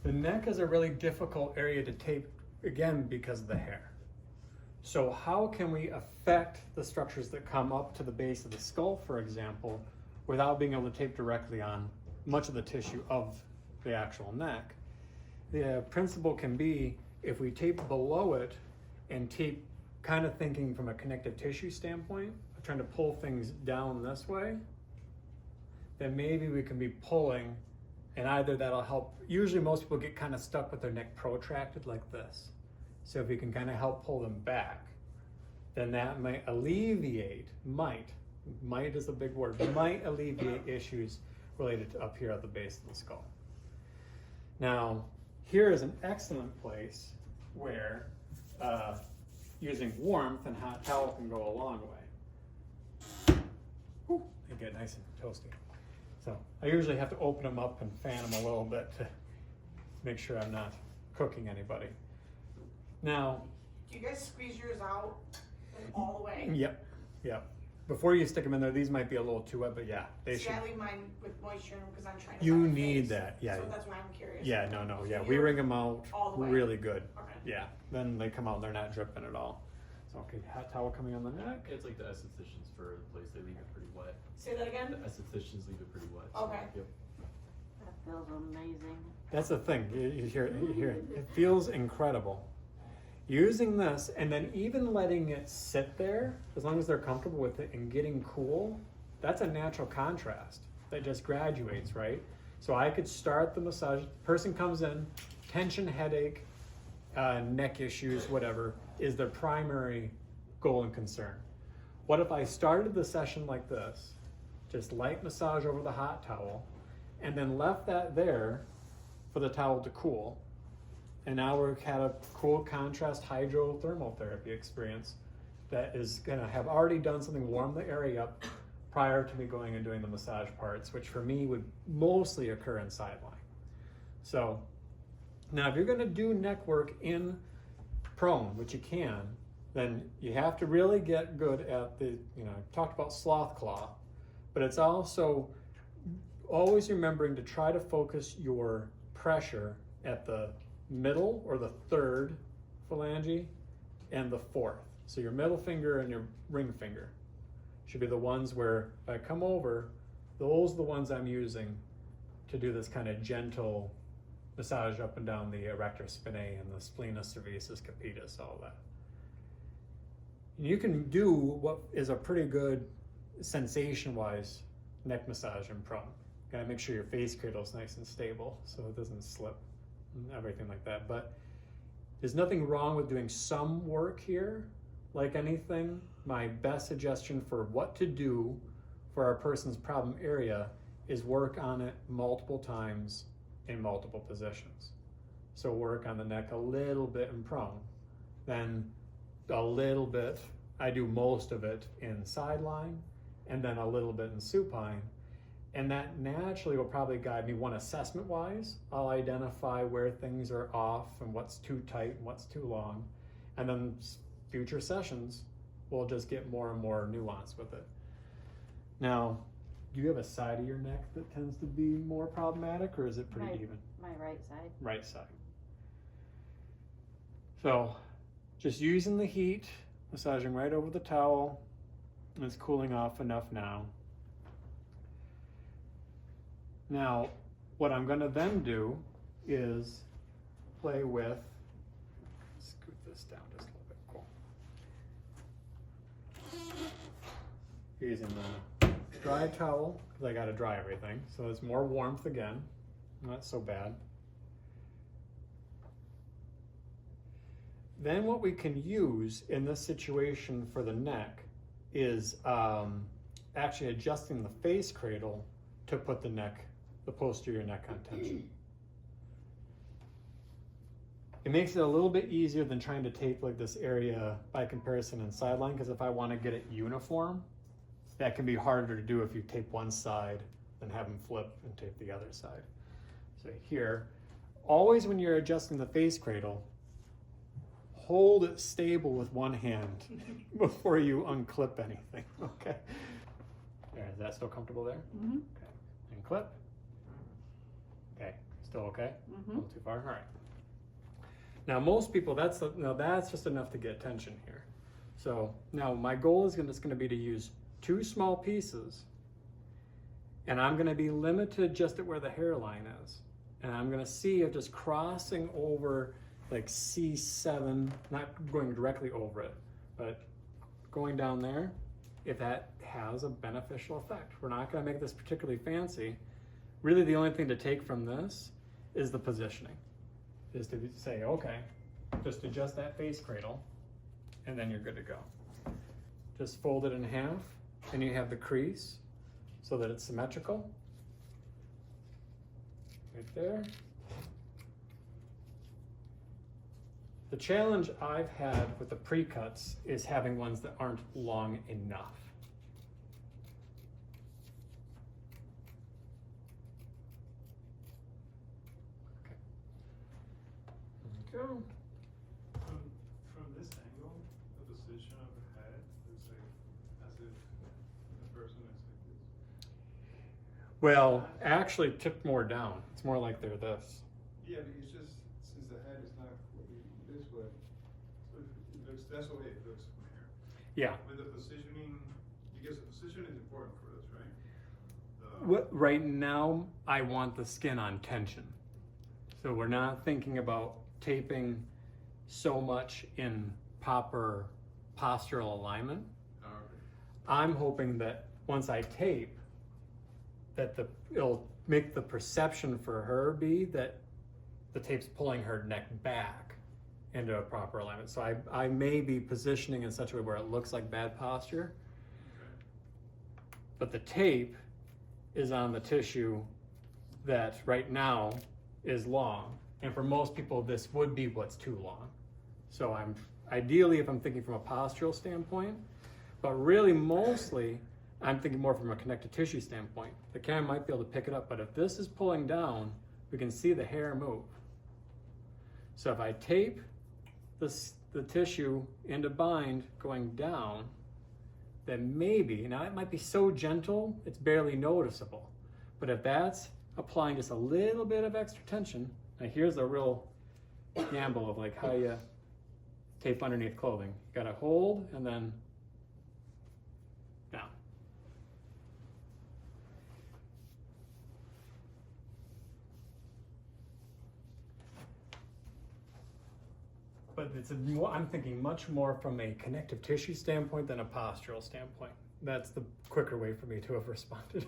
The neck is a really difficult area to tape, again, because of the hair. So how can we affect the structures that come up to the base of the skull, for example, without being able to tape directly on much of the tissue of the actual neck? The principle can be if we tape below it and tape kind of thinking from a connective tissue standpoint, trying to pull things down this way, then maybe we can be pulling, and either that'll help. Usually most people get kind of stuck with their neck protracted like this. So if we can kind of help pull them back, then that might alleviate, might is a big word, might alleviate issues related to up here at the base of the skull. Now, here is an excellent place where using warmth and hot towel can go a long way. Whew, they get nice and toasty. So I usually have to open them up and fan them a little bit to make sure I'm not cooking anybody. Now, do you guys squeeze yours out all the way? Yep. Before you stick them in there, these might be a little too wet, but yeah, they should. I leave mine with moisture in them because I'm trying to. You need that, yeah. So that's why I'm curious. Yeah, no, yeah. We wring them out all the way. really good. Okay. Yeah, then they come out and they're not dripping at all. So, okay, hot towel coming on the neck. It's like the estheticians for the place, they leave it pretty wet. Say that again? The estheticians leave it pretty wet. Okay. Yep. That feels amazing. That's the thing, you hear it. It feels incredible. Using this and then even letting it sit there, as long as they're comfortable with it and getting cool, that's a natural contrast that just graduates, right? So I could start the massage, person comes in, tension, headache, neck issues, whatever, is their primary goal and concern. What if I started the session like this, just light massage over the hot towel, and then left that there for the towel to cool, and now we've had a cool contrast hydrothermal therapy experience that is gonna have already done something, warm the area up prior to me going and doing the massage parts, which for me would mostly occur in sideline. So now if you're gonna do neck work in prone, which you can, then you have to really get good at the, I talked about sloth claw, but it's also always remembering to try to focus your pressure at the middle or the third phalange and the fourth. So your middle finger and your ring finger should be the ones where if I come over, those are the ones I'm using to do this kind of gentle massage up and down the erector spinae and the splena cervicis capitis, all that. And you can do what is a pretty good sensation-wise neck massage in prone. Gotta make sure your face cradle is nice and stable so it doesn't slip and everything like that. But there's nothing wrong with doing some work here. Like anything, my best suggestion for what to do for our person's problem area is work on it multiple times in multiple positions. So work on the neck a little bit in prone, then a little bit, I do most of it in sideline, and then a little bit in supine. And that naturally will probably guide me, one, assessment wise. I'll identify where things are off and what's too tight and what's too long. And then future sessions, we'll just get more and more nuance with it. Now, do you have a side of your neck that tends to be more problematic, or is it pretty even? My right side. Right side. So just using the heat, massaging right over the towel, and it's cooling off enough now. Now, what I'm gonna then do is play with, scoot this down just a little bit, cool. Using the dry towel, because I gotta dry everything, so there's more warmth again, not so bad. Then what we can use in this situation for the neck is actually adjusting the face cradle to put the posterior neck on tension. It makes it a little bit easier than trying to tape like this area by comparison in sideline, because if I want to get it uniform, that can be harder to do if you tape one side than have them flip and tape the other side. So here, always when you're adjusting the face cradle, hold it stable with one hand before you unclip anything, okay? There, is that still comfortable there? Mm-hmm. Okay, and clip. Okay, Still okay? A Mm-hmm. little too far? All right. Now most people, that's just enough to get attention here. So now my goal is just going to be to use 2 small pieces, and I'm going to be limited just at where the hairline is. And I'm going to see if just crossing over like C7, not going directly over it, but going down there, if that has a beneficial effect. We're not going to make this particularly fancy. Really the only thing to take from this is the positioning. Is to say, okay, just adjust that face cradle, and then you're good to go. Just fold it in half, and you have the crease so that it's symmetrical. Right there. The challenge I've had with the pre-cuts is having ones that aren't long enough. Okay. There we go. From this angle, the position of the head is like as if the person is like this. Well, actually tipped more down. It's more like they're this. Yeah, but it's just since the head is not this way, so it looks that's the way it looks from here. Yeah. With the positioning, because the position is important for us, right? Right now, I want the skin on tension. So we're not thinking about taping so much in proper postural alignment. Okay. I'm hoping that once I tape, that it'll make the perception for her be that the tape's pulling her neck back into a proper alignment. So I may be positioning in such a way where it looks like bad posture, but the tape is on the tissue that right now is long. And for most people, this would be what's too long. So I'm ideally, if I'm thinking from a postural standpoint, but really mostly I'm thinking more from a connective tissue standpoint. The camera might be able to pick it up, but if this is pulling down, we can see the hair move. So if I tape the tissue into bind going down, then maybe, now it might be so gentle, it's barely noticeable. But if that's applying just a little bit of extra tension, now here's a real gamble of like how you tape underneath clothing. You gotta hold and then down. But I'm thinking much more from a connective tissue standpoint than a postural standpoint. That's the quicker way for me to have responded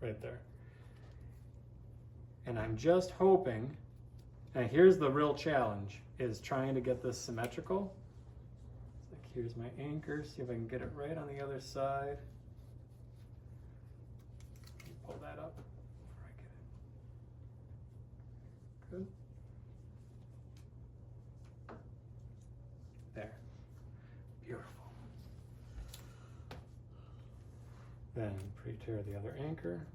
right there. And I'm just hoping, and here's the real challenge, is trying to get this symmetrical. It's like, here's my anchor, see if I can get it right on the other side. Pull that up before I get it. Good. There. Beautiful. Then pre-tear the other anchor.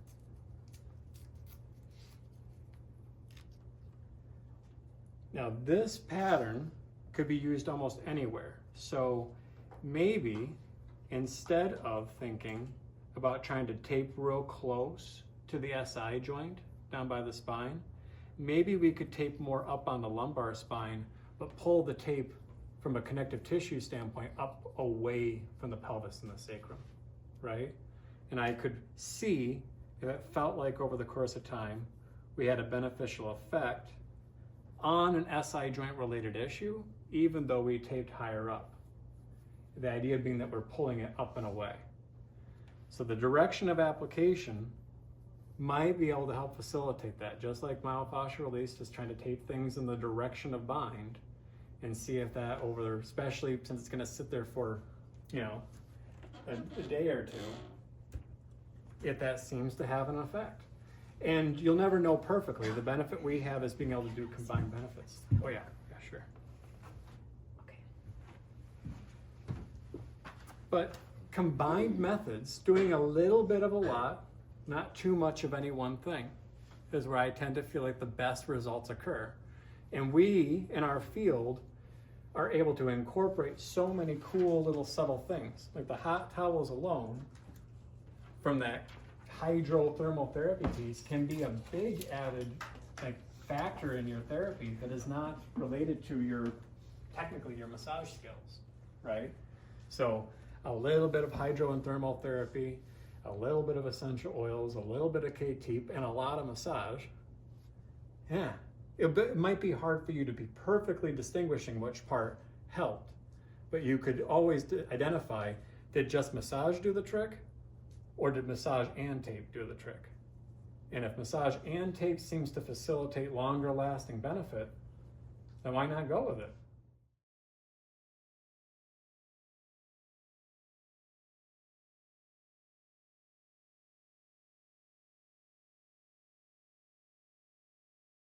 Now this pattern could be used almost anywhere. So maybe instead of thinking about trying to tape real close to the SI joint down by the spine, maybe we could tape more up on the lumbar spine, but pull the tape from a connective tissue standpoint up away from the pelvis and the sacrum, right? And I could see if it felt like over the course of time we had a beneficial effect on an SI joint related issue, even though we taped higher up. The idea being that we're pulling it up and away. So the direction of application might be able to help facilitate that, just like myofascial release, just trying to tape things in the direction of bind and see if that over, especially since it's gonna sit there for, you know, a day or two, if that seems to have an effect. And you'll never know perfectly. The benefit we have is being able to do combined benefits. Oh yeah, sure. Okay. But combined methods, doing a little bit of a lot, not too much of any one thing, is where I tend to feel like the best results occur. And we, in our field, are able to incorporate so many cool little subtle things. Like the hot towels alone, from that hydrothermal therapy piece, can be a big added like factor in your therapy that is not related to your technically your massage skills, right? So a little bit of hydro and thermal therapy, a little bit of essential oils, a little bit of KT, and a lot of massage. Yeah, it might be hard for you to be perfectly distinguishing which part helped, but you could always identify, did just massage do the trick, or did massage and tape do the trick? And if massage and tape seems to facilitate longer lasting benefit, then why not go with it?